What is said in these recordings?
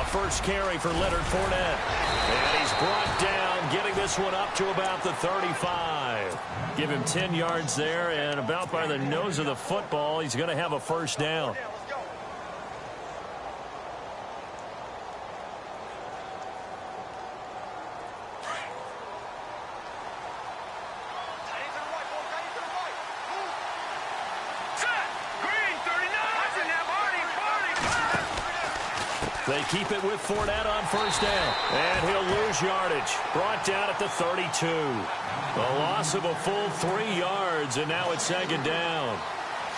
A first carry for Leonard Fournette. And he's brought down, getting this one up to about the 35. Give him 10 yards there, and about by the nose of the football, he's going to have a first down. They keep it with Fournette on first down. And he'll lose yardage. Brought down at the 32. A loss of a full 3 yards, and now it's second down.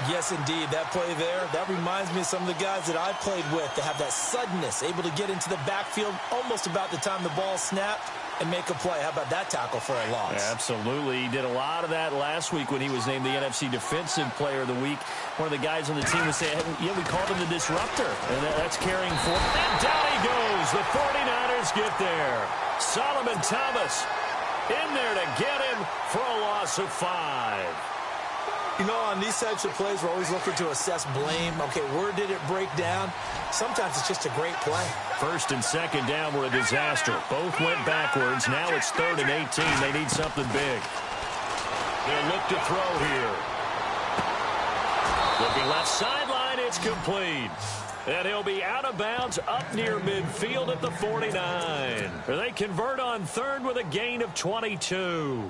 Yes, indeed. That play there, that reminds me of some of the guys that I played with that have that suddenness, able to get into the backfield almost about the time the ball snapped and make a play. How about that tackle for a loss? Absolutely. He did a lot of that last week when he was named the NFC Defensive Player of the Week. One of the guys on the team would say, yeah, we called him the disruptor. And that's carrying forward. And down he goes. The 49ers get there. Solomon Thomas in there to get him for a loss of 5. You know, on these types of plays, we're always looking to assess blame. Okay, where did it break down? Sometimes it's just a great play. First and second down were a disaster. Both went backwards. Now it's 3rd and 18. They need something big. They'll look to throw here. Looking left sideline, it's complete. And he'll be out of bounds up near midfield at the 49. They convert on 3rd with a gain of 22.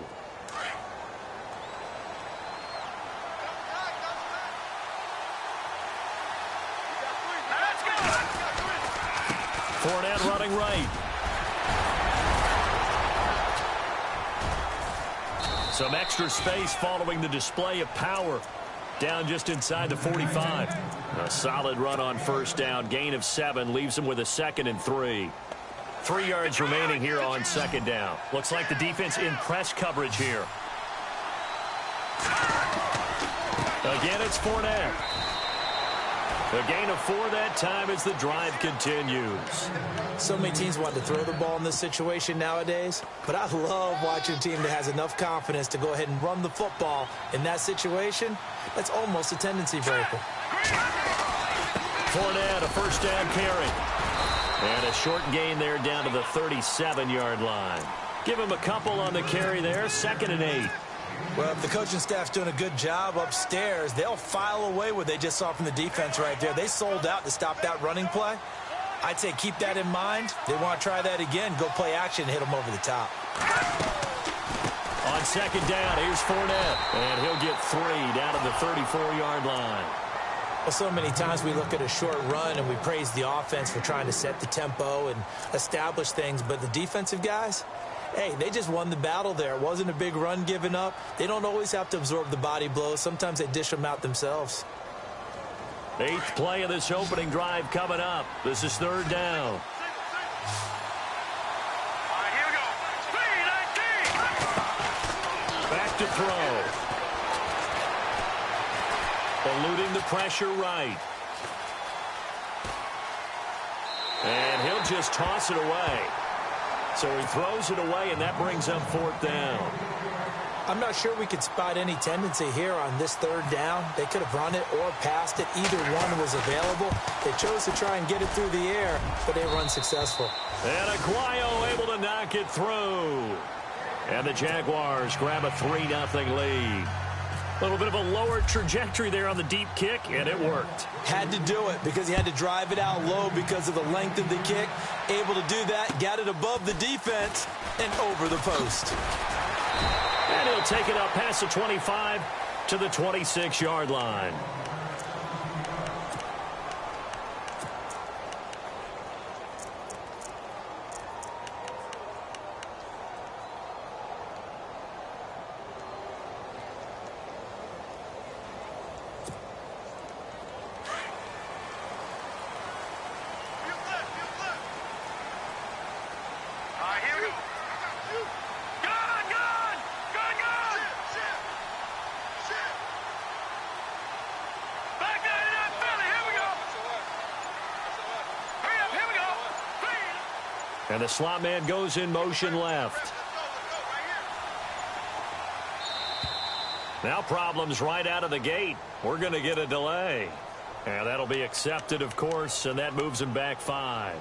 Fournette running right. Some extra space following the display of power. Down just inside the 45. A solid run on first down. Gain of 7 leaves him with a 2nd and 3. 3 yards remaining here on second down. Looks like the defense in press coverage here. Again, it's Fournette. A gain of 4 that time as the drive continues. So many teams want to throw the ball in this situation nowadays, but I love watching a team that has enough confidence to go ahead and run the football in that situation. That's almost a tendency breaker. Fournette, a first down carry. And a short gain there down to the 37-yard line. Give him a couple on the carry there, 2nd and 8. Well, if the coaching staff's doing a good job upstairs, they'll file away what they just saw from the defense right there. They sold out to stop that running play. I'd say keep that in mind. They want to try that again. Go play action and hit them over the top. On second down, here's Fournette. And he'll get 3 down to the 34-yard line. Well, so many times we look at a short run and we praise the offense for trying to set the tempo and establish things. But the defensive guys, hey, they just won the battle there. It wasn't a big run given up. They don't always have to absorb the body blows. Sometimes they dish them out themselves. 8th play of this opening drive coming up. This is 3rd down. All right, here we go. 3-19. Back to throw. Eluding the pressure right. And he'll just toss it away. So he throws it away, and that brings up 4th down. I'm not sure we could spot any tendency here on this 3rd down. They could have run it or passed it. Either one was available. They chose to try and get it through the air, but they were unsuccessful. And Aguayo able to knock it through. And the Jaguars grab a 3-0 lead. A little bit of a lower trajectory there on the deep kick, and it worked. Had to do it because he had to drive it out low because of the length of the kick. Able to do that, got it above the defense, and over the post. And he'll take it up past the 25 to the 26-yard line. And the slot man goes in motion left. Now problems right out of the gate. We're going to get a delay. And that'll be accepted, of course, and that moves him back 5.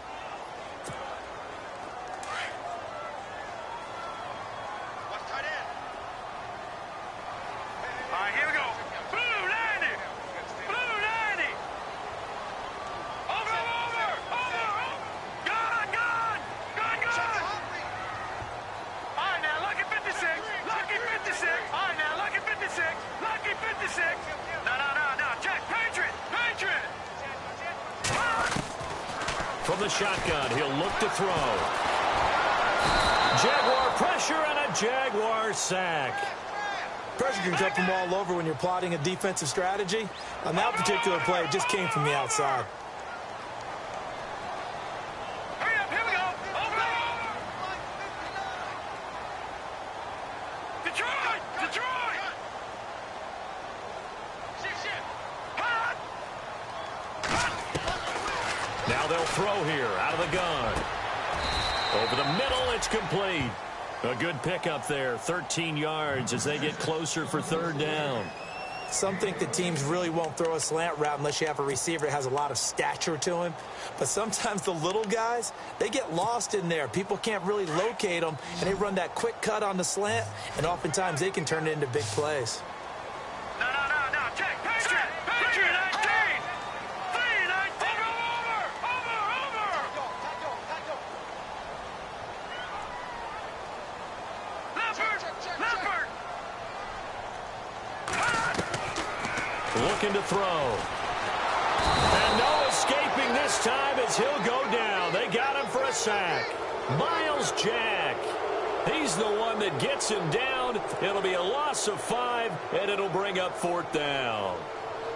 From the shotgun, he'll look to throw. Jaguar pressure and a Jaguar sack. Pressure can come from all over when you're plotting a defensive strategy. On that particular play, it just came from the outside. Hurry up, here we go. Over. Detroit! Detroit! Hot! Now they'll throw here out of the gun. Over the middle, it's complete. A good pickup there, 13 yards as they get closer for third down. Some think that teams really won't throw a slant route unless you have a receiver that has a lot of stature to him. But sometimes the little guys, they get lost in there. People can't really locate them, and they run that quick cut on the slant, and oftentimes they can turn it into big plays. No. Check. Patriot 19. 3-19. Over. Leopard. Looking to throw. And no escaping this time as he'll go down. They got him for a sack. Miles Jack. He's the one that gets him down. It'll be a loss of 5, and it'll bring up fourth down.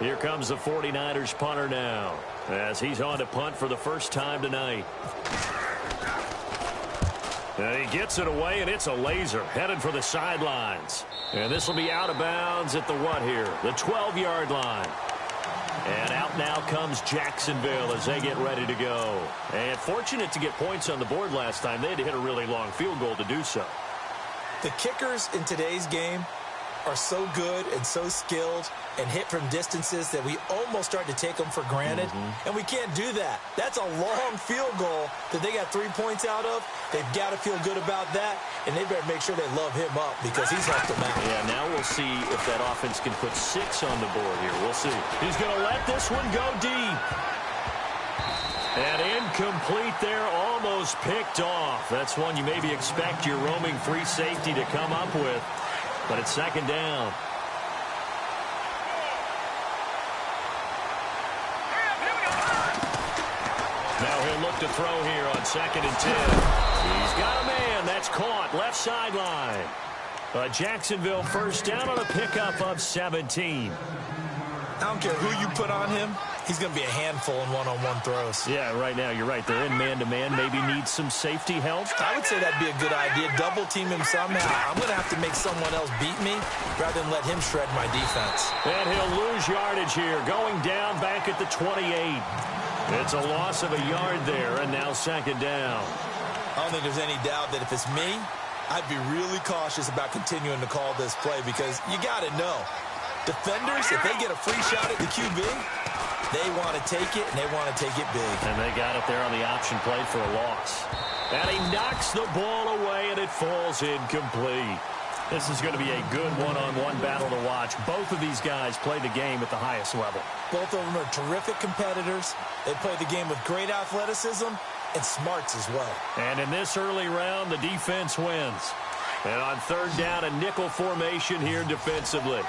Here comes the 49ers punter now as he's on to punt for the first time tonight. And he gets it away, and it's a laser headed for the sidelines. And this will be out of bounds at the what here? The 12-yard line. And out now comes Jacksonville as they get ready to go. And fortunate to get points on the board last time. They had to hit a really long field goal to do so. The kickers in today's game are so good and so skilled and hit from distances that we almost start to take them for granted. And we can't do that. That's a long field goal that they got 3 points out of. They've got to feel good about that, and they better make sure they love him up because he's helped them out. Yeah, now we'll see if that offense can put 6 on the board here. We'll see. He's going to let this one go deep. And incomplete there, almost picked off. That's one you maybe expect your roaming free safety to come up with. But it's second down. Now he'll look to throw here on 2nd and 10. He's got a man. That's caught. Left sideline. A Jacksonville first down on a pickup of 17. I don't care who you put on him. He's going to be a handful in one-on-one throws. Yeah, right now, you're right. They're in man-to-man. Maybe need some safety help. I would say that'd be a good idea. Double team him somehow. I'm going to have to make someone else beat me rather than let him shred my defense. And he'll lose yardage here. Going down back at the 28. It's a loss of a yard there, and now second down. I don't think there's any doubt that if it's me, I'd be really cautious about continuing to call this play because you got to know. Defenders, if they get a free shot at the QB, they want to take it, and they want to take it big. And they got it there on the option play for a loss. And he knocks the ball away, and it falls incomplete. This is going to be a good one-on-one battle to watch. Both of these guys play the game at the highest level. Both of them are terrific competitors. They play the game with great athleticism and smarts as well. And in this early round, the defense wins. And on third down, a nickel formation here defensively.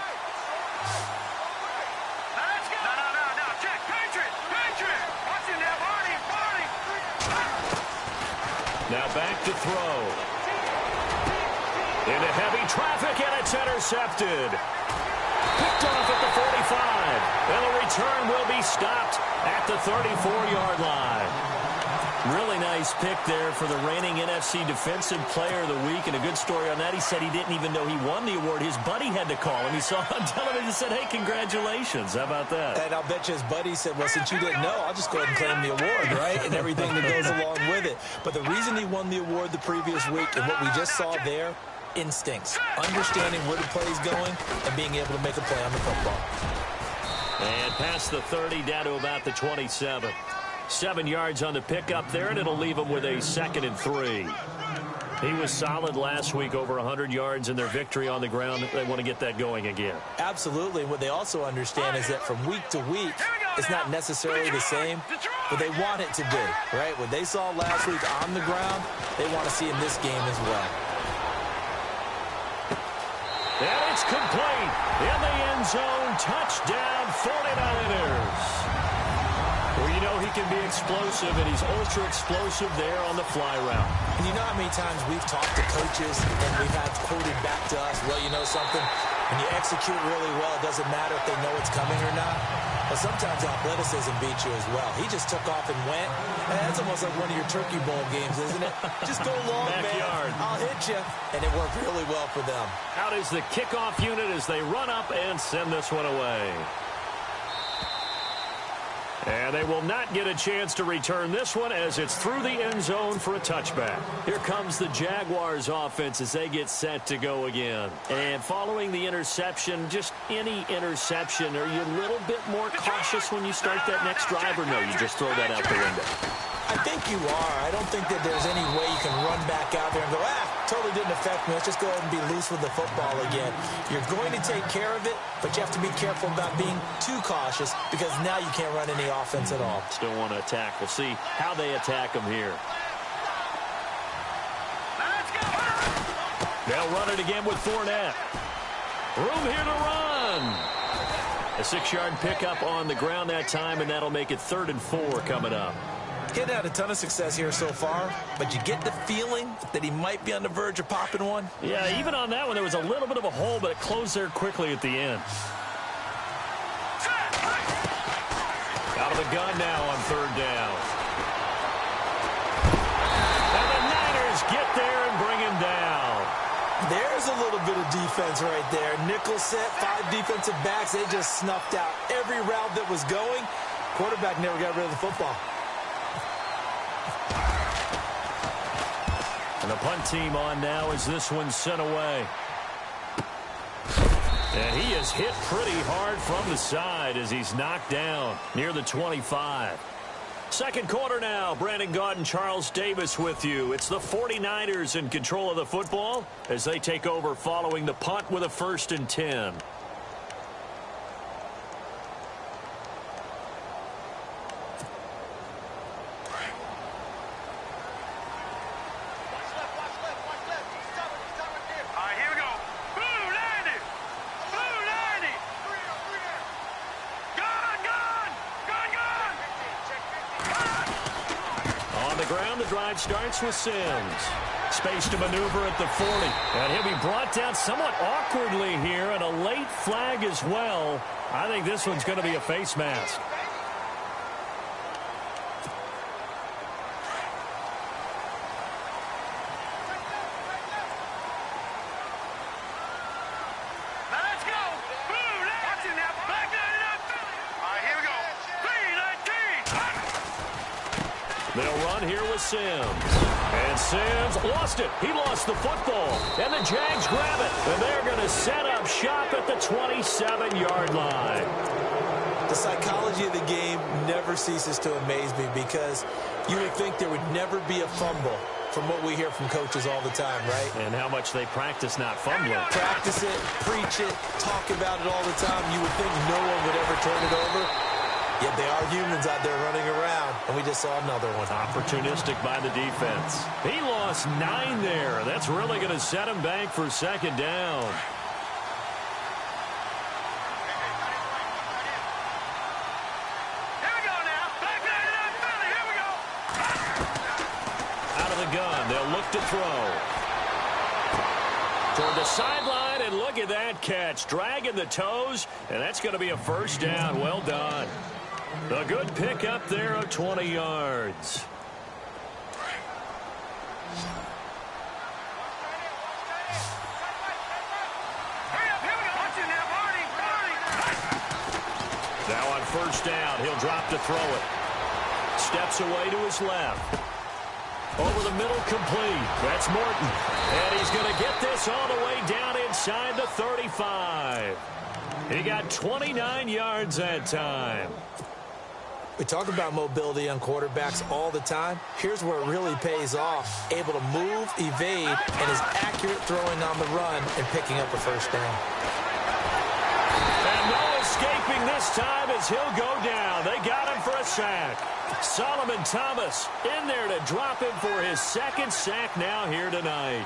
Now back to throw. Into heavy traffic, and it's intercepted. Picked off at the 45. And the return will be stopped at the 34-yard line. Really nice pick there for the reigning NFC Defensive Player of the Week. And a good story on that. He said he didn't even know he won the award. His buddy had to call him. He saw on television and said, hey, congratulations. How about that? And I'll bet you his buddy said, well, since you didn't know, I'll just go ahead and claim the award, right? And everything that goes along with it. But the reason he won the award the previous week and what we just saw there, instincts. Understanding where the play is going and being able to make a play on the football. And past the 30 down to about the 27. 7 yards on the pickup there, and it'll leave him with a 2nd and 3. He was solid last week, over 100 yards in their victory on the ground. They want to get that going again. Absolutely. What they also understand is that from week to week, it's not necessarily the same, but they want it to be, right? What they saw last week on the ground, they want to see in this game as well. And it's complete. In the end zone, touchdown 49ers. Well, you know, he can be explosive, and he's ultra explosive there on the fly route. And you know how many times we've talked to coaches and we've had quoted back to us, well, you know something? When you execute really well, it doesn't matter if they know it's coming or not. But sometimes athleticism beats you as well. He just took off and went. And that's almost like one of your Turkey Bowl games, isn't it? Just go long, Backyard. man. I'll hit you. And it worked really well for them. Out is the kickoff unit as they run up and send this one away. And they will not get a chance to return this one as it's through the end zone for a touchback. Here comes the Jaguars offense as they get set to go again. And following the interception, just any interception, are you a little bit more cautious when you start that next drive, or no, you just throw that out the window? I think you are. I don't think that there's any way you can run back out there and go, totally didn't affect me. Let's just go ahead and be loose with the football again. You're going to take care of it, but you have to be careful about being too cautious because now you can't run any offense at all. Still want to attack. We'll see how they attack them here. They'll run it again with Fournette. Room here to run. A 6-yard pickup on the ground that time, and that'll make it 3rd and 4 coming up. Getting had a ton of success here so far, but you get the feeling that he might be on the verge of popping one. Yeah, even on that one, there was a little bit of a hole, but it closed there quickly at the end. Out of the gun now on 3rd down. And the Niners get there and bring him down. There's a little bit of defense right there. Nickel set, 5 defensive backs. They just snuffed out every route that was going. Quarterback never got rid of the football. And the punt team on now as this one's sent away. And he is hit pretty hard from the side as he's knocked down near the 25. Second quarter now. Brandon Gaudin and Charles Davis with you. It's the 49ers in control of the football as they take over following the punt with a 1st and 10. Starts with Sims. Space to maneuver at the 40. And he'll be brought down somewhat awkwardly here, and a late flag as well. I think this one's going to be a face mask. Let's go! Blue, watch it now. Back up. All right, here we go. 3-19. They'll run here with Sims. And Sims lost it. He lost the football. And the Jags grab it. And they're going to set up shop at the 27-yard line. The psychology of the game never ceases to amaze me because you would think there would never be a fumble from what we hear from coaches all the time, right? And how much they practice not fumbling. Practice it, preach it, talk about it all the time. You would think no one would ever turn it over. Yet they are humans out there running around, and we just saw another one. Opportunistic by the defense. He lost 9 there. That's really going to set him back for 2nd down. Here we go now. Back up. Here we go. Out of the gun. They'll look to throw. Toward the sideline, and look at that catch. Dragging the toes, and that's going to be a 1st down. Well done. A good pick up there of 20 yards. Now on 1st down, he'll drop to throw it. Steps away to his left. Over the middle, complete. That's Morton. And he's going to get this all the way down inside the 35. He got 29 yards that time. We talk about mobility on quarterbacks all the time. Here's where it really pays off. Able to move, evade, and is accurate throwing on the run and picking up a 1st down. And no escaping this time as he'll go down. They got him for a sack. Solomon Thomas in there to drop him for his 2nd sack now here tonight.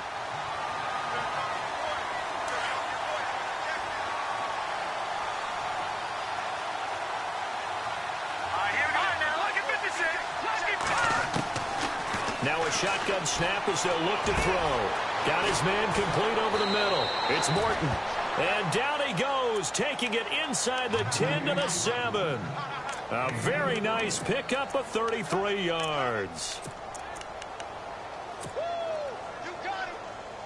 Now a shotgun snap as they'll look to throw. Got his man complete over the middle. It's Morton. And down he goes, taking it inside the 10 to the 7. A very nice pickup of 33 yards. You got it.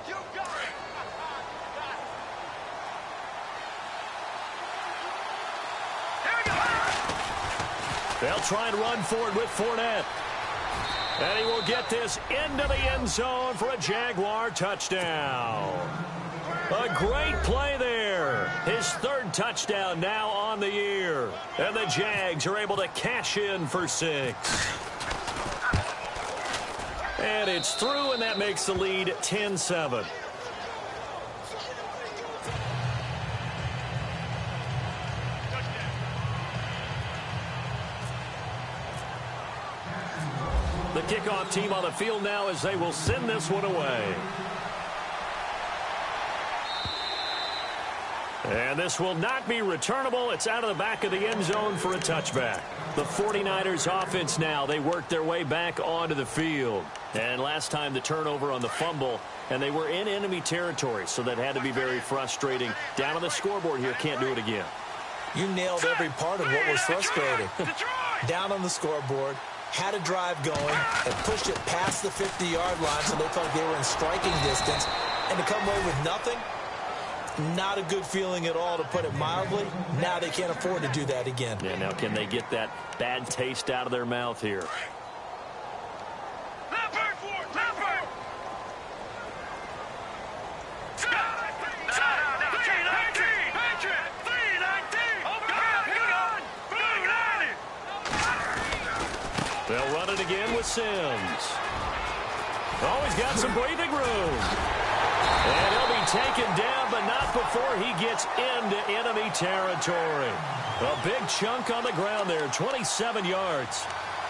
You got it. Here we go. They'll try and run forward with Fournette. And he will get this into the end zone for a Jaguar touchdown. A great play there. His third touchdown now on the year. And the Jags are able to cash in for 6. And it's through, and that makes the lead 10-7. The kickoff team on the field now as they will send this one away. And this will not be returnable. It's out of the back of the end zone for a touchback. The 49ers offense now, they work their way back onto the field. And last time the turnover on the fumble, and they were in enemy territory, so that had to be very frustrating. Down on the scoreboard here, can't do it again. You nailed every part of what was frustrating. Down on the scoreboard, had a drive going, and pushed it past the 50-yard line so they felt they were in striking distance, and to come away with nothing, not a good feeling at all, to put it mildly. Now they can't afford to do that again. Yeah, now can they get that bad taste out of their mouth here? They'll run it again with Sims. Oh, he's got some breathing room. And he'll be taken down, but not before he gets into enemy territory. A big chunk on the ground there, 27 yards.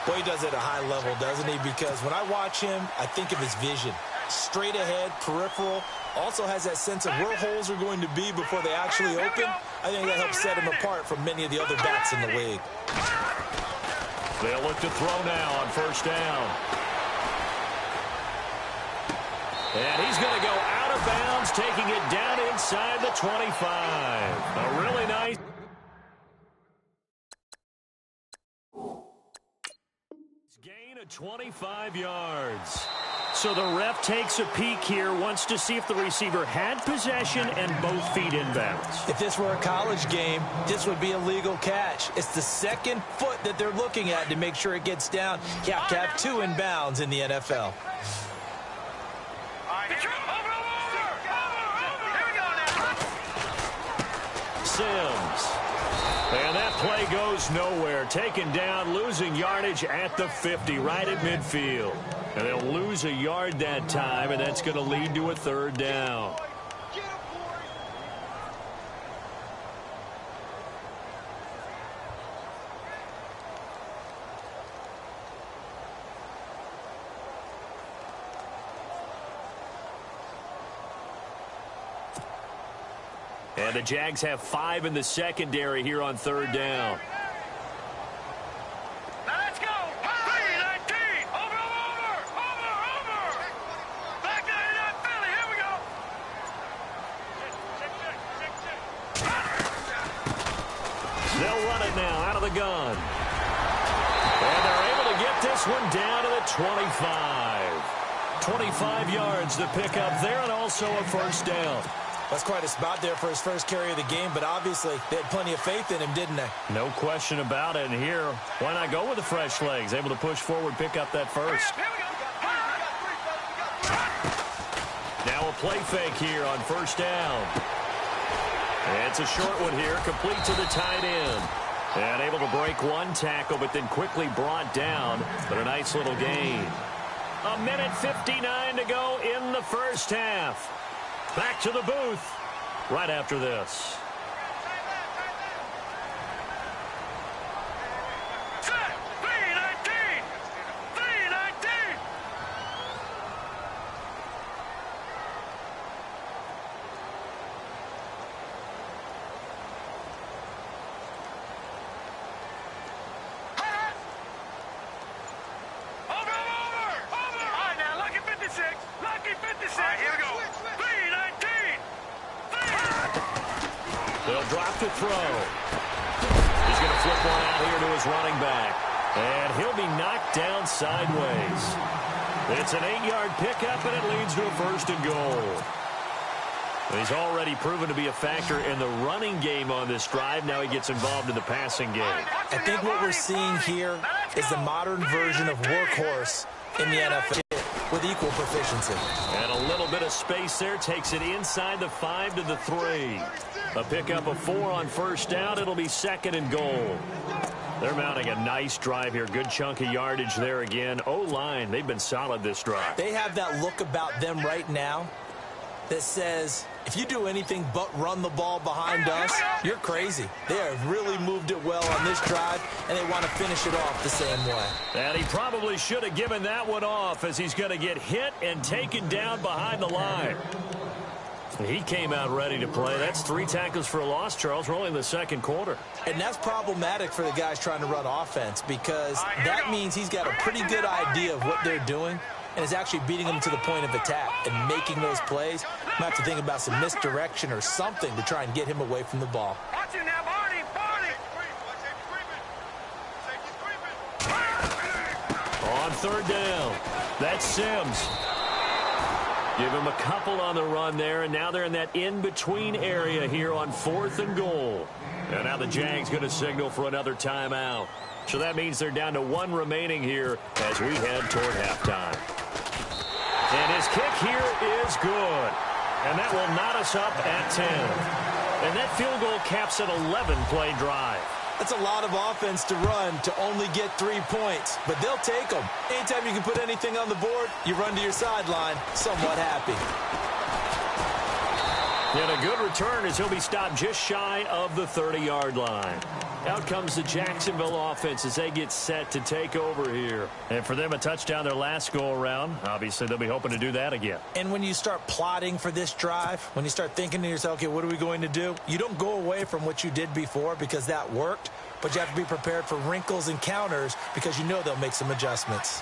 Boy, he does it at a high level, doesn't he? Because when I watch him, I think of his vision. Straight ahead, peripheral. Also has that sense of where holes are going to be before they actually open. I think that helps set him apart from many of the other backs in the league. They'll look to throw now on first down. And he's going to go out of bounds, taking it down inside the 25. A really nice gain of 25 yards. So the ref takes a peek here, wants to see if the receiver had possession and both feet inbounds. If this were a college game, this would be a legal catch. It's the second foot that they're looking at to make sure it gets down. You have to have 2 inbounds in the NFL. Sims. And that play goes nowhere. Taken down, losing yardage at the 50, right at midfield. And they'll lose a yard that time, and that's going to lead to a third down. And the Jags have 5 in the secondary here on third down. Now let's go. 3-19. Over. Back to that Philly. Here we go. They'll run it now out of the gun. And they're able to get this one down to the 25. 25 yards to pick up there, and also a first down. That's quite a spot there for his first carry of the game, but obviously they had plenty of faith in him, didn't they? No question about it. And here, why not go with the fresh legs? Able to push forward, pick up that first. Now a play fake here on first down. And it's a short one here, complete to the tight end. And able to break one tackle, but then quickly brought down. But a nice little gain. 1:59 to go in the first half. Back to the booth right after this. throw. He's going to flip one out here to his running back. And he'll be knocked down sideways. It's an 8-yard pickup, and it leads to a 1st and goal. He's already proven to be a factor in the running game on this drive. Now he gets involved in the passing game. I think what we're seeing here is the modern version of workhorse in the NFL with equal proficiency. And a little bit of space there takes it inside the 5 to the 3. A pickup of 4 on 1st down. It'll be 2nd and goal. They're mounting a nice drive here. Good chunk of yardage there again. O-line, they've been solid this drive. They have that look about them right now that says, if you do anything but run the ball behind us, you're crazy. They have really moved it well on this drive, and they want to finish it off the same way. And he probably should have given that one off, as he's going to get hit and taken down behind the line. He came out ready to play. That's 3 tackles for a loss, Charles. We're only in the 2nd quarter. And that's problematic for the guys trying to run offense, because that means he's got a pretty good idea of what they're doing and is actually beating them to the point of attack and making those plays. Might have to think about some misdirection or something to try and get him away from the ball. On 3rd down, that's Sims. Give him a couple on the run there, and now they're in that in-between area here on 4th and goal. And now the Jags going to signal for another timeout. So that means they're down to 1 remaining here as we head toward halftime. And his kick here is good. And that will knot us up at 10. And that field goal caps an 11-play drive. That's a lot of offense to run to only get 3 points, but they'll take them. Anytime you can put anything on the board, you run to your sideline, somewhat happy. And a good return as he'll be stopped just shy of the 30-yard line. Out comes the Jacksonville offense as they get set to take over here. And for them, a touchdown their last go-around. Obviously, they'll be hoping to do that again. And when you start plotting for this drive, when you start thinking to yourself, okay, what are we going to do? You don't go away from what you did before because that worked, but you have to be prepared for wrinkles and counters because you know they'll make some adjustments.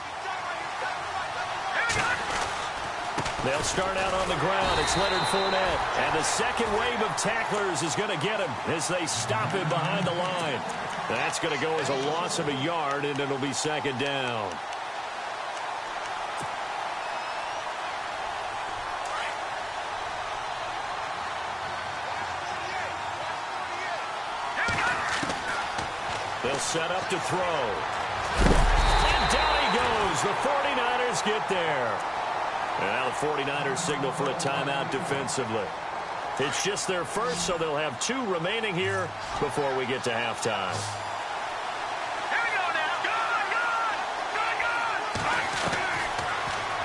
They'll start out on the ground. It's Leonard Fournette. And the second wave of tacklers is going to get him as they stop him behind the line. That's going to go as a loss of a yard, and it'll be 2nd down. They'll set up to throw. And down he goes. The 49ers get there. And now the 49ers signal for a timeout defensively. It's just their first, so they'll have 2 remaining here before we get to halftime. Here we go now. Good.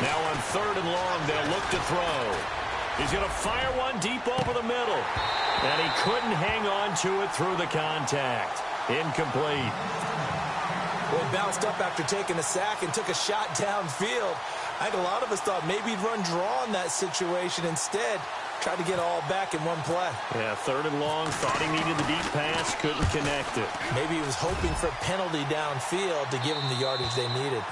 Now on 3rd and long, they'll look to throw. He's going to fire one deep over the middle. And he couldn't hang on to it through the contact. Incomplete. Well, he bounced up after taking a sack and took a shot downfield. I think a lot of us thought maybe he'd run draw in that situation. Instead, tried to get all back in one play. Yeah, 3rd and long, thought he needed the deep pass, couldn't connect it. Maybe he was hoping for a penalty downfield to give him the yardage they needed.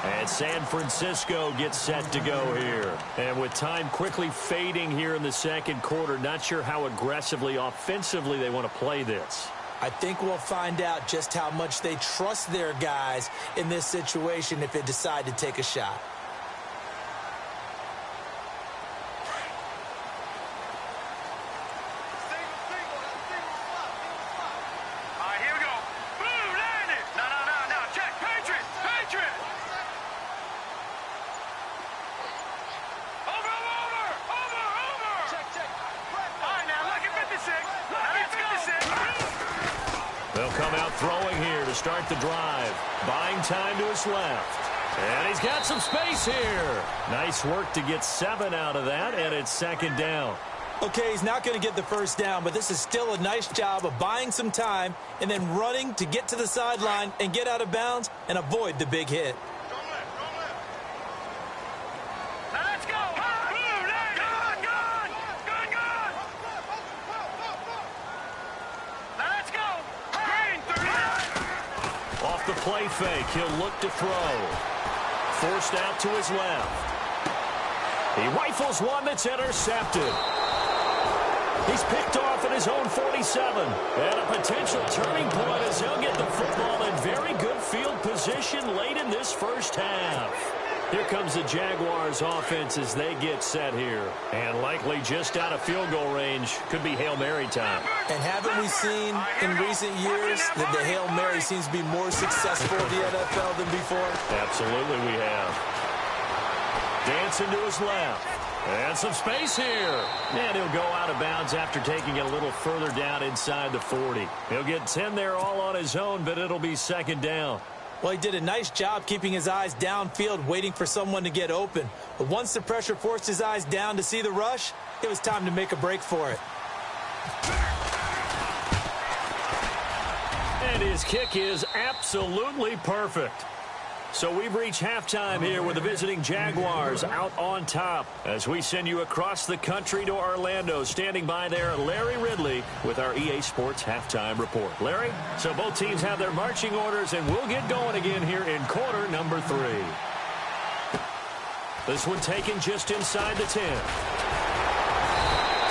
And San Francisco gets set to go here. And with time quickly fading here in the 2nd quarter, not sure how aggressively, offensively they want to play this. I think we'll find out just how much they trust their guys in this situation if they decide to take a shot. All right, here we go. Boom, landed. No. Check. Patriot. Over. Check. All right, now look at 56. They'll come out throwing here to start the drive. Buying time to his left. And he's got some space here. Nice work to get 7 out of that, and it's 2nd down. Okay, he's not going to get the first down, but this is still a nice job of buying some time and then running to get to the sideline and get out of bounds and avoid the big hit. Let's go. Boom, landed. Good. Let's go. Green, 39. Off the play fake, he'll look to throw. Forced out to his left. He rifles one that's intercepted. He's picked off at his own 47. And a potential turning point as he'll get the football in very good field position late in this first half. Here comes the Jaguars offense as they get set here. And likely just out of field goal range. Could be Hail Mary time. And haven't we seen in recent years that the Hail Mary seems to be more successful in the NFL than before? Absolutely we have. Dancing to his left. And some space here. And he'll go out of bounds after taking it a little further down inside the 40. He'll get 10 there all on his own, but it'll be second down. Well, he did a nice job keeping his eyes downfield, waiting for someone to get open. But once the pressure forced his eyes down to see the rush, it was time to make a break for it. And his kick is absolutely perfect. So we've reached halftime here with the visiting Jaguars out on top as we send you across the country to Orlando. Standing by there, Larry Ridley with our EA Sports Halftime Report. Larry, so both teams have their marching orders, and we'll get going again here in quarter number 3. This one taken just inside the 10.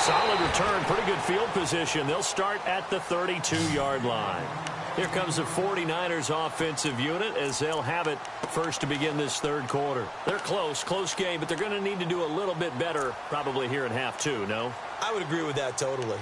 Solid return, pretty good field position. They'll start at the 32-yard line. Here comes the 49ers offensive unit as they'll have it first to begin this third quarter. They're close game, but they're going to need to do a little bit better probably here in half 2, no? I would agree with that totally.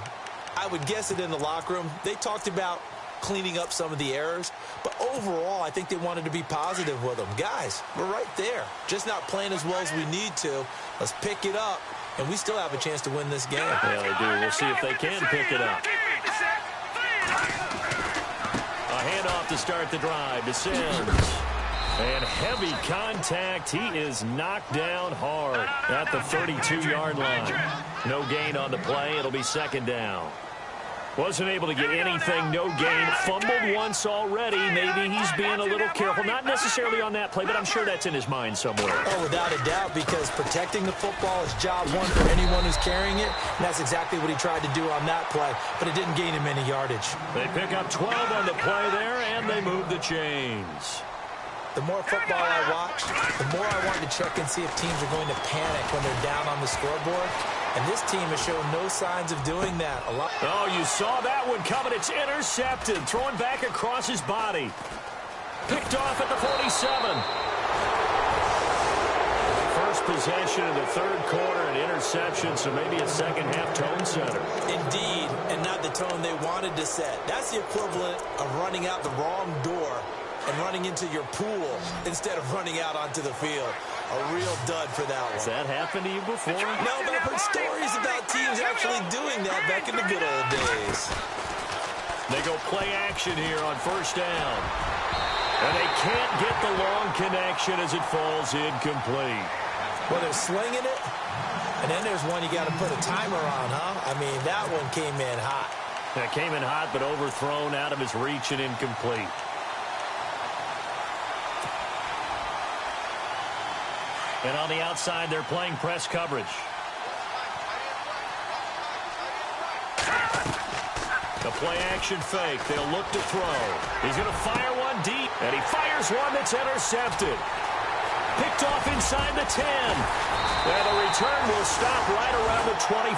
I would guess it in the locker room. They talked about cleaning up some of the errors, but overall I think they wanted to be positive with them. Guys, we're right there. Just not playing as well as we need to. Let's pick it up, and we still have a chance to win this game. Yeah, they do. We'll see if they can pick it up. Handoff to start the drive to Sims. And heavy contact. He is knocked down hard at the 32-yard line. No gain on the play. It'll be second down. Wasn't able to get anything, no gain. Fumbled once already. Maybe he's being a little careful. Not necessarily on that play, but I'm sure that's in his mind somewhere. Oh, without a doubt, because protecting the football is job one for anyone who's carrying it. And that's exactly what he tried to do on that play, but it didn't gain him any yardage. They pick up 12 on the play there, and they move the chains. The more football I watch, the more I want to check and see if teams are going to panic when they're down on the scoreboard. And this team has shown no signs of doing that. Oh, you saw that one coming. It's intercepted. Thrown back across his body. Picked off at the 47. First possession of the third quarter, an interception, so maybe a second-half tone setter. Indeed, and not the tone they wanted to set. That's the equivalent of running out the wrong door and running into your pool instead of running out onto the field. A real dud for that one. Has that happened to you before? No, but I've heard stories about teams actually doing that back in the good old days. They go play action here on first down. And they can't get the long connection as it falls incomplete. Well, they're slinging it, and then there's one you got to put a timer on, huh? I mean, that one came in hot. That came in hot, but overthrown, out of his reach and incomplete. And on the outside, they're playing press coverage. The play-action fake. They'll look to throw. He's going to fire one deep, and he fires one that's intercepted. Picked off inside the 10. And the return will stop right around the 25.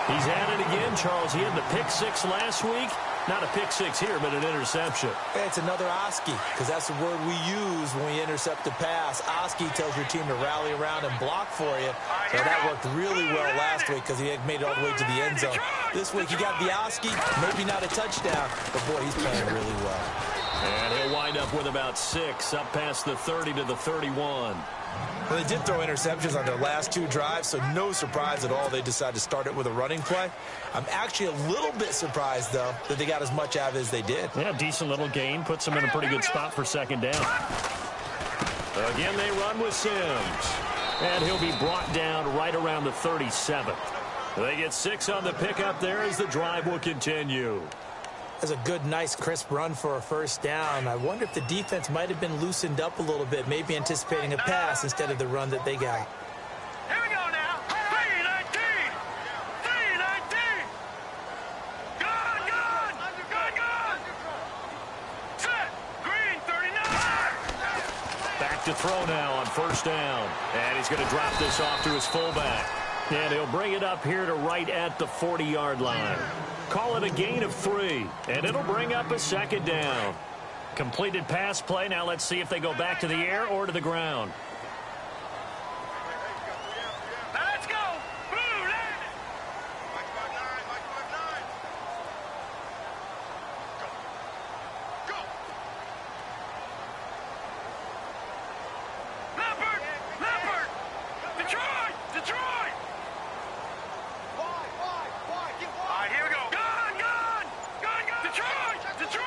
He's at it again, Charles. He had the pick 6 last week. Not a pick 6 here, but an interception. Hey, it's another Oski, because that's the word we use when we intercept a pass. Oski tells your team to rally around and block for you. So that worked really well last week because he had made it all the way to the end zone. This week he got the Oski, maybe not a touchdown, but boy, he's playing really well. And he'll wind up with about 6, up past the 30 to the 31. Well, they did throw interceptions on their last 2 drives, so no surprise at all they decided to start it with a running play. I'm actually a little bit surprised, though, that they got as much out of it as they did. Yeah, decent little gain. Puts them in a pretty good spot for second down. Again, they run with Sims. And he'll be brought down right around the 37. They get 6 on the pickup there as the drive will continue. That's a good, nice, crisp run for a first down. I wonder if the defense might have been loosened up a little bit, maybe anticipating a pass instead of the run that they got. Here we go now. 3-19. 3-19. Good. Set. Green 39. Back to throw now on first down. And he's going to drop this off to his fullback. And he'll bring it up here to right at the 40-yard line. Call it a gain of 3, and it'll bring up a second down. Completed pass play. Now let's see if they go back to the air or to the ground. Now let's go. Boo, land it. Mike 5'9", Go. Leopard. Detroit. Why? All right, here we go. Gun. Detroit.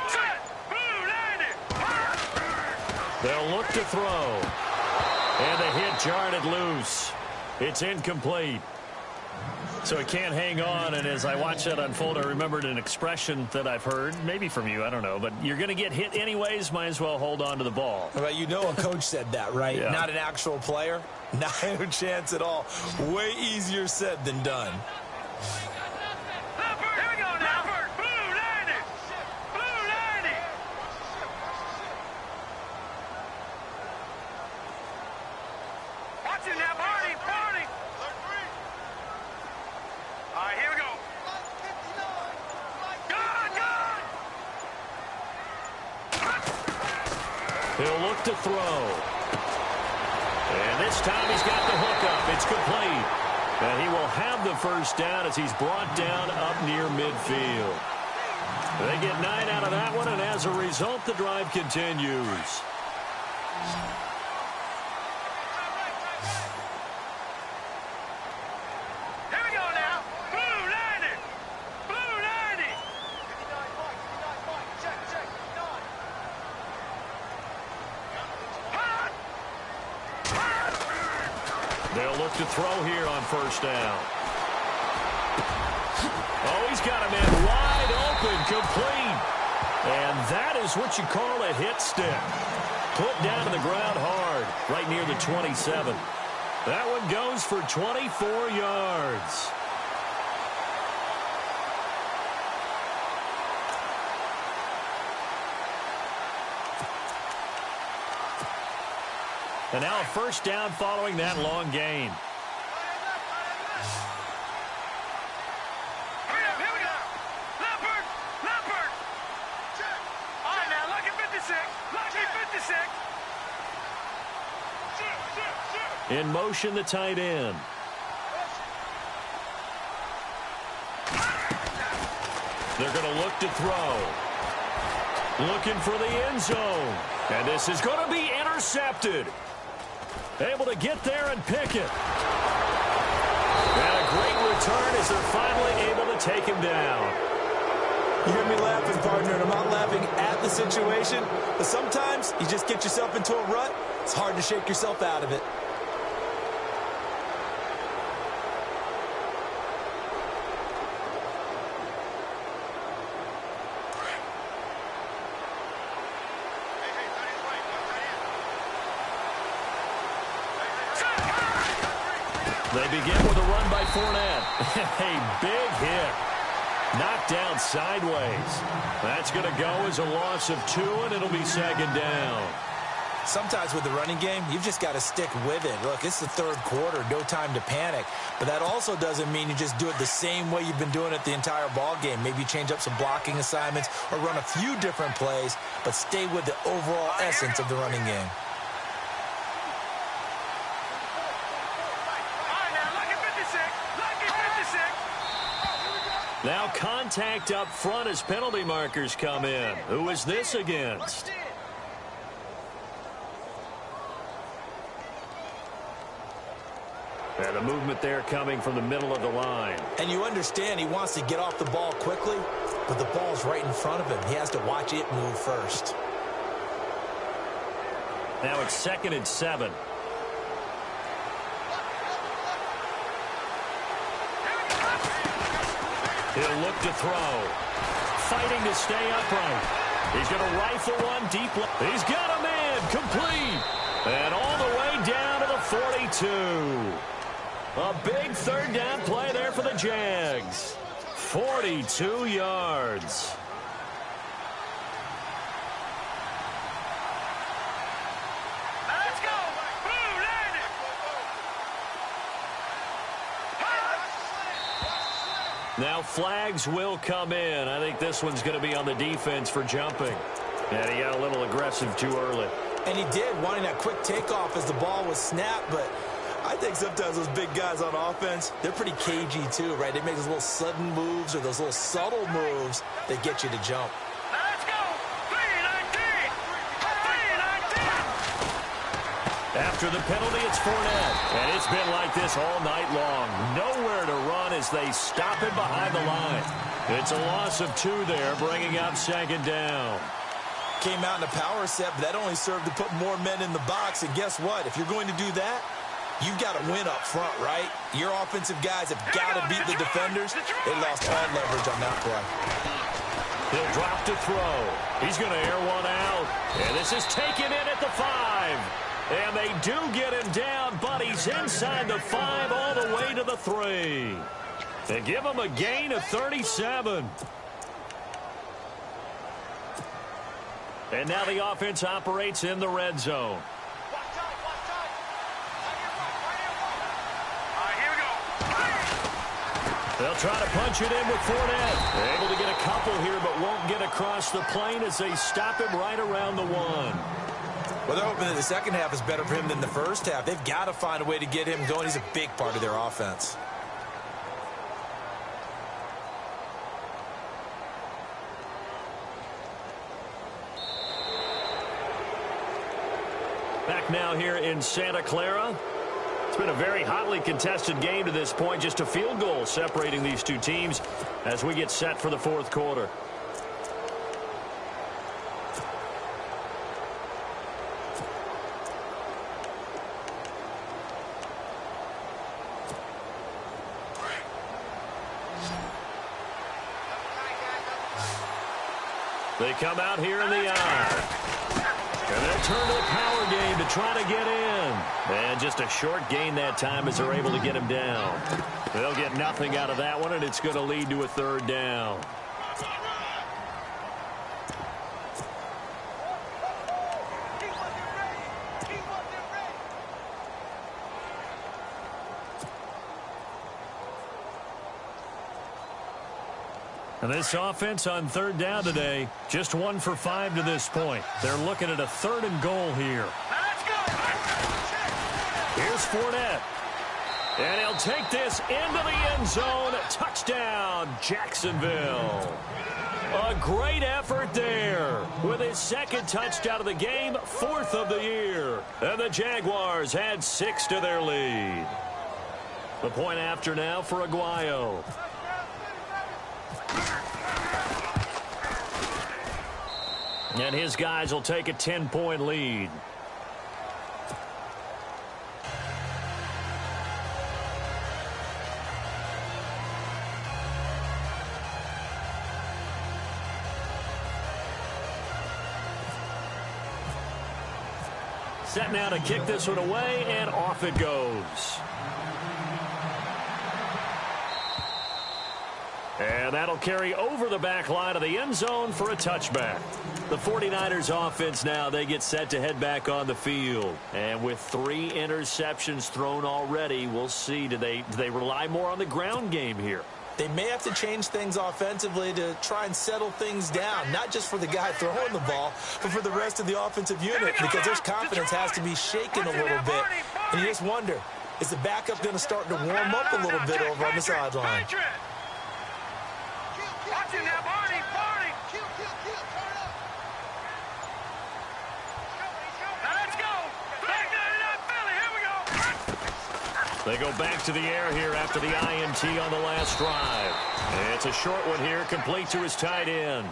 Set. Boo, land it. They'll look to throw. And the hit jarred it loose. It's incomplete. So he can't hang on, and as I watch that unfold, I remembered an expression that I've heard, maybe from you, I don't know, but you're going to get hit anyways, might as well hold on to the ball. Well, you know a coach said that, right? Yeah. Not an actual player. Not a chance at all. Way easier said than done. Leopard. Here we go now. Leopard. Boo, land it. Watch it now, party. All right, here we go. Gun. He'll look to throw. And this time he's got the hook up. It's complete. And he will have the first down as he's brought down up near midfield. They get 9 out of that one, and as a result, the drive continues. Here we go now. Blue, land it. Check. 9. They'll look to throw here on first down. Oh, he's got a man wide open, complete. And that is what you call a hit stick. Put down to the ground hard, right near the 27. That one goes for 24 yards. And now a first down following that long gain. Here we go. Leopard. Check. All right, now, lucky 56. Shit. In motion, the tight end. They're going to look to throw. Looking for the end zone. And this is going to be intercepted. Able to get there and pick it. And a great return as they're finally able to take him down. You hear me laughing, partner, and I'm not laughing at the situation, but sometimes you just get yourself into a rut. It's hard to shake yourself out of it. They begin with a run by Fournette. A big hit. Knocked down sideways. That's going to go as a loss of 2, and it'll be second down. Sometimes with the running game, you've just got to stick with it. Look, it's the third quarter, no time to panic. But that also doesn't mean you just do it the same way you've been doing it the entire ball game. Maybe change up some blocking assignments or run a few different plays, but stay with the overall essence of the running game. Now contact up front as penalty markers come in. Who is this against? And the movement there coming from the middle of the line. And you understand he wants to get off the ball quickly, but the ball's right in front of him. He has to watch it move first. Now it's 2nd and 7. He'll look to throw. Fighting to stay upright. He's going to rifle one deep. He's got a man. Complete. And all the way down to the 42. A big third down play there for the Jags. 42 yards. Let's go. Blue, land it. Now flags will come in. I think this one's going to be on the defense for jumping. And he got a little aggressive too early. And he did, wanting that quick takeoff as the ball was snapped. But I think sometimes those big guys on offense, they're pretty cagey too, right? They make those little sudden moves or those little subtle moves that get you to jump. Let's go! 3-19! 3-19! After the penalty, it's Fournette. And it's been like this all night long. Nowhere to run as they stop it behind the line. It's a loss of 2 there, bringing up second down. Came out in a power set, but that only served to put more men in the box. And guess what? If you're going to do that, you've got to win up front, right? Your offensive guys have got to beat the defenders. They lost all leverage on that play. He'll drop to throw. He's going to air one out. And this is taken in at the 5. And they do get him down, but he's inside the 5 all the way to the 3. They give him a gain of 37. And now the offense operates in the red zone. They'll try to punch it in with Fournette. They're able to get a couple here, but won't get across the plane as they stop him right around the 1. Well, they're hoping that the second half is better for him than the first half. They've got to find a way to get him going. He's a big part of their offense. Back now here in Santa Clara. It's been a very hotly contested game to this point. Just a field goal separating these two teams as we get set for the fourth quarter. They come out here in the eye. And they'll turn to the power game to try to get in. And just a short gain that time as they're able to get him down. They'll get nothing out of that one, and it's going to lead to a third down. And this offense on third down today, just 1 for 5 to this point. They're looking at a 3rd and goal here. Here's Fournette. And he'll take this into the end zone. Touchdown, Jacksonville. A great effort there with his 2nd touchdown of the game, 4th of the year. And the Jaguars had 6 to their lead. The point after now for Aguayo. And his guys will take a 10-point lead. Set now to kick this one away, and off it goes. And that'll carry over the back line of the end zone for a touchback. The 49ers offense now, they get set to head back on the field. And with 3 interceptions thrown already, we'll see. Do they rely more on the ground game here? They may have to change things offensively to try and settle things down, not just for the guy throwing the ball, but for the rest of the offensive unit, because their confidence has to be shaken a little bit. And you just wonder, is the backup going to start to warm up a little bit over on the sideline? They go back to the air here after the INT on the last drive. It's a short one here, complete to his tight end.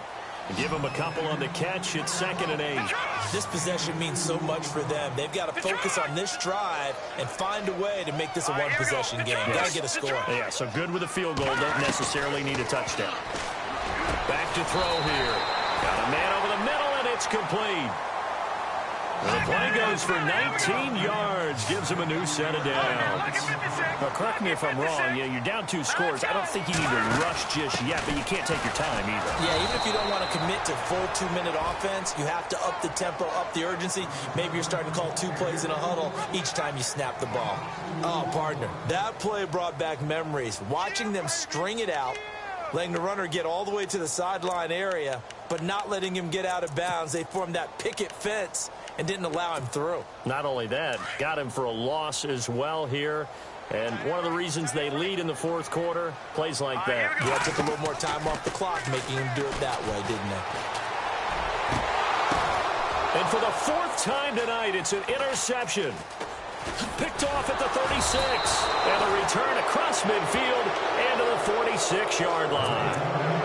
Give him a couple on the catch. It's 2nd and 8. This possession means so much for them. They've got to focus on this drive and find a way to make this a one-possession game. Got to get a score. Yeah, so good with a field goal. Don't necessarily need a touchdown. Back to throw here. Got a man over the middle, and it's complete. Well, the play goes for 19 yards, gives him a new set of downs. Now, correct me if I'm wrong. Yeah, you're down 2 scores. I don't think you need to rush just yet, but you can't take your time either. Yeah, even if you don't want to commit to full 2-minute offense, you have to up the tempo, up the urgency. Maybe you're starting to call 2 plays in a huddle each time you snap the ball. Oh, partner, that play brought back memories. Watching them string it out, letting the runner get all the way to the sideline area, but not letting him get out of bounds. They formed that picket fence and didn't allow him through. Not only that, got him for a loss as well here. And one of the reasons they lead in the 4th quarter, plays like that. Yeah, took a little more time off the clock, making him do it that way, didn't they? And for the 4th time tonight, it's an interception. Picked off at the 36. And a return across midfield and to the 46-yard line.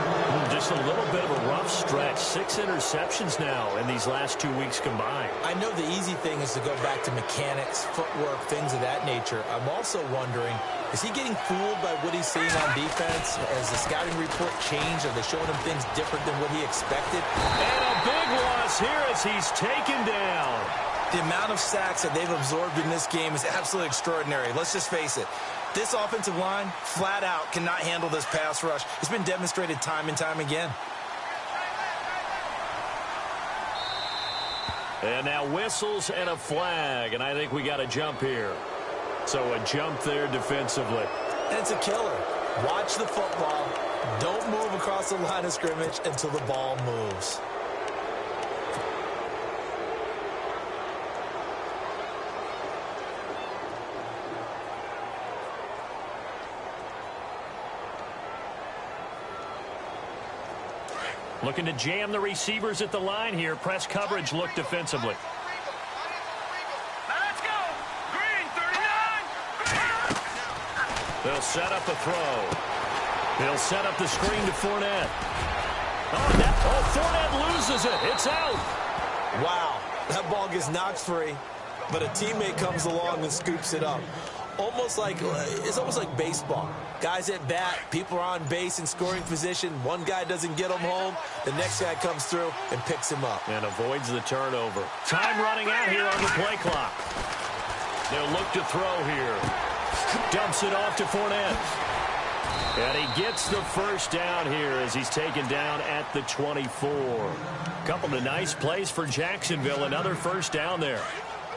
Just a little bit of a rough stretch. 6 interceptions now in these last 2 weeks combined. I know the easy thing is to go back to mechanics, footwork, things of that nature. I'm also wondering, is he getting fooled by what he's seeing on defense? Has the scouting report changed? Are they showing him things different than what he expected? And a big loss here as he's taken down. The amount of sacks that they've absorbed in this game is absolutely extraordinary. Let's just face it. This offensive line, flat out, cannot handle this pass rush. It's been demonstrated time and time again. And now whistles and a flag, and I think we got a jump here. So a jump there defensively. And it's a killer. Watch the football. Don't move across the line of scrimmage until the ball moves. Looking to jam the receivers at the line here. Press coverage look defensively. Now let's go. Green, 39. They'll set up a throw. They'll set up the screen to Fournette. Oh, Fournette loses it. It's out. Wow, that ball gets knocked free, but a teammate comes along and scoops it up. It's almost like baseball. Guys at bat, people are on base in scoring position. One guy doesn't get him home. The next guy comes through and picks him up. And avoids the turnover. Time running out here on the play clock. They'll look to throw here. Dumps it off to Fournette. And he gets the first down here as he's taken down at the 24. Couple of nice plays for Jacksonville. Another first down there.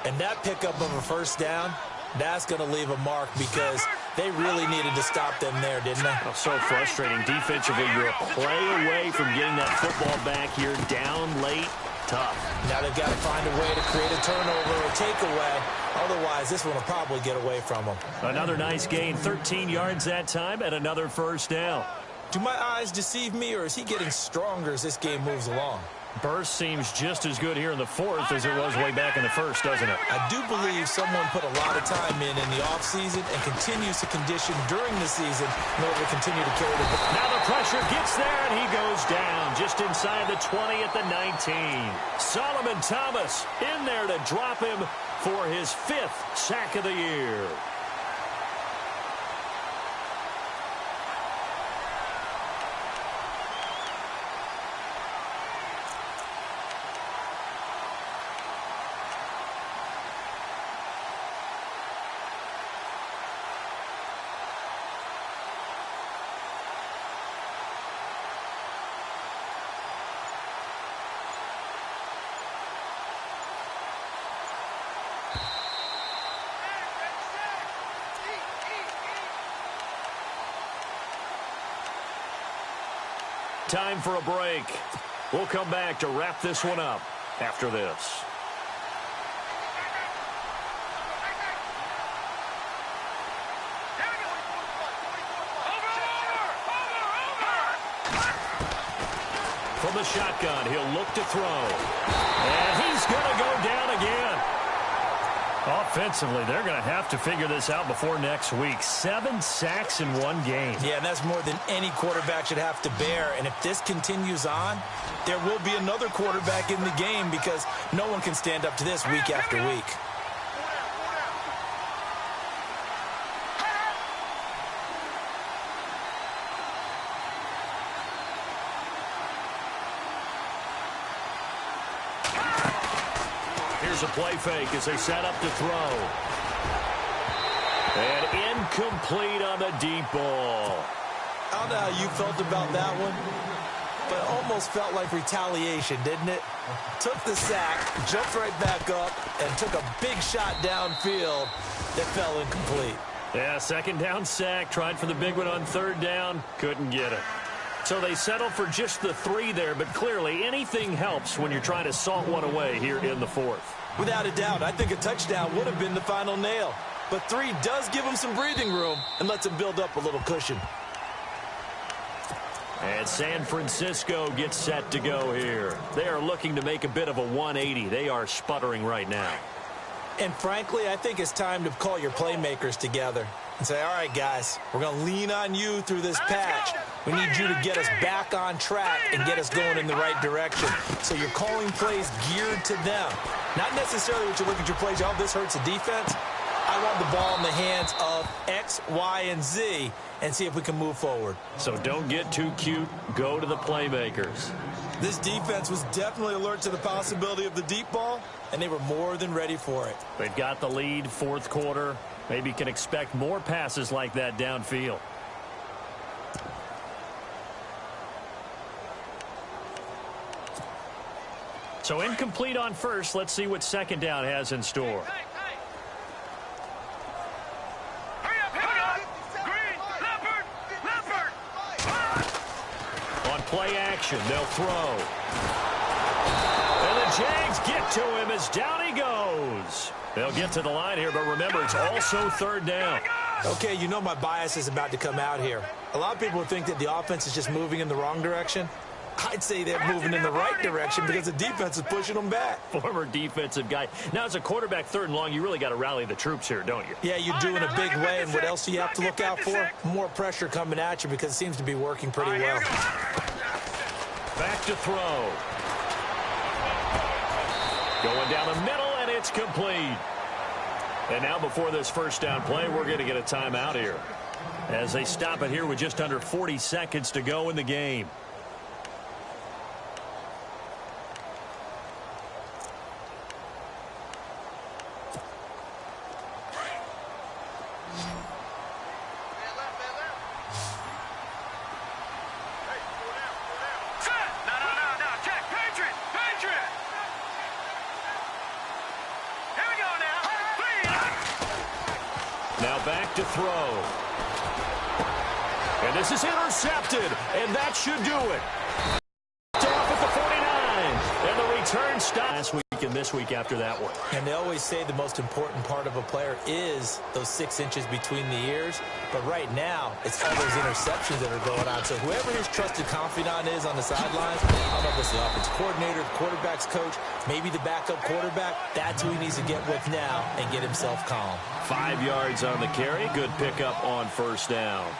And that pickup of a first down, that's going to leave a mark because they really needed to stop them there, didn't they? Oh, so frustrating. Defensively, you're a play away from getting that football back here. Down late, tough. Now they've got to find a way to create a turnover or takeaway. Otherwise, this one will probably get away from them. Another nice gain, 13 yards that time, and another first down. Do my eyes deceive me, or is he getting stronger as this game moves along? Burst seems just as good here in the 4th as it was way back in the 1st, doesn't it? I do believe someone put a lot of time in the offseason and continues to condition during the season in order to continue to carry the ball. Now the pressure gets there, and he goes down just inside the 20 at the 19. Solomon Thomas in there to drop him for his 5th sack of the year. Time for a break. We'll come back to wrap this one up after this. From the shotgun, he'll look to throw. And he's going to go down again. Offensively, they're going to have to figure this out before next week. 7 sacks in one game. Yeah, and that's more than any quarterback should have to bear. And if this continues on, there will be another quarterback in the game because no one can stand up to this week after week. Here's Here's a play fake as they set up to throw. And incomplete on the deep ball. I don't know how you felt about that one, but it almost felt like retaliation, didn't it? Took the sack, jumped right back up, and took a big shot downfield that fell incomplete. Yeah, second down sack. Tried for the big one on third down. Couldn't get it. So they settled for just the 3 there, but clearly anything helps when you're trying to salt one away here in the 4th. Without a doubt, I think a touchdown would have been the final nail. But 3 does give them some breathing room and lets them build up a little cushion. And San Francisco gets set to go here. They are looking to make a bit of a 180. They are sputtering right now. And frankly, I think it's time to call your playmakers together and say, all right, guys, we're going to lean on you through this patch. We need you to get us back on track and get us going in the right direction. So you're calling plays geared to them. Not necessarily what you look at your plays, oh, this hurts the defense. I want the ball in the hands of X, Y, and Z and see if we can move forward. So don't get too cute. Go to the playmakers. This defense was definitely alert to the possibility of the deep ball, and they were more than ready for it. They've got the lead, 4th quarter. Maybe can expect more passes like that downfield. So incomplete on first. Let's see what second down has in store. On play action, they'll throw. And the Jags get to him as down he goes. They'll get to the line here, but remember, it's also 3rd down. Okay, you know my bias is about to come out here. A lot of people think that the offense is just moving in the wrong direction. I'd say they're moving in the right direction because the defense is pushing them back. Former defensive guy. Now, as a quarterback 3rd and long, you really got to rally the troops here, don't you? Yeah, you do in a big way, and what else do you have to look out for? More pressure coming at you because it seems to be working pretty well. Back to throw. Going down the middle, and it's complete. And now before this first down play, we're going to get a timeout here as they stop it here with just under 40 seconds to go in the game. Now back to throw. And this is intercepted, and that should do it. Off at the 49, and the return stop. Last week and this week after that one. And they always say the most important part of a player is those 6 inches between the ears. But right now, it's all those interceptions that are going on. So whoever his trusted confidant is on the sidelines, I don't know if it's the offensive coordinator, the quarterback's coach, maybe the backup quarterback, that's who he needs to get with now and get himself calm. 5 yards on the carry. Good pickup on first down.